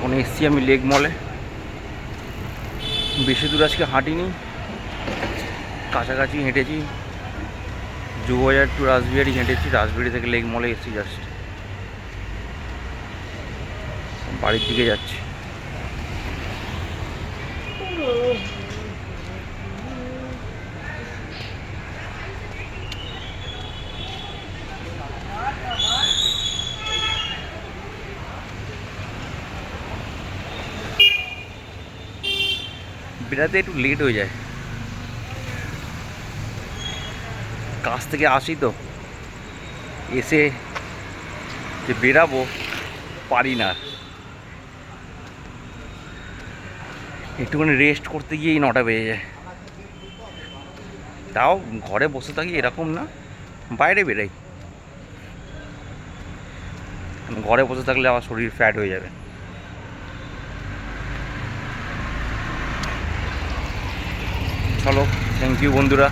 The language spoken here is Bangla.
এখন এসছি আমি লেক মলে। বেশি দূর আজকে হাঁটিনি, কাছাকাছি হেঁটেছি। যুববাজার টু রাসবিহারি হেঁটেছি, রাসবিহারি থেকে লেক মলে এসছি জাস্ট। বাড়ির দিকে যাচ্ছি। বেড়াতে একটু লেট হয়ে যায়, কাজ থেকে আসি তো, এসে যে বেরাবো পারি না। একটুখানি রেস্ট করতে গিয়েই 9টা বেজে যায়। তাও ঘরে বসে থাকি এরকম না, বাইরে বেরাই। ঘরে বসে থাকলে আমার শরীর ফ্যাট হয়ে যাবে। চলো, থ্যাংক ইউ বন্ধুরা।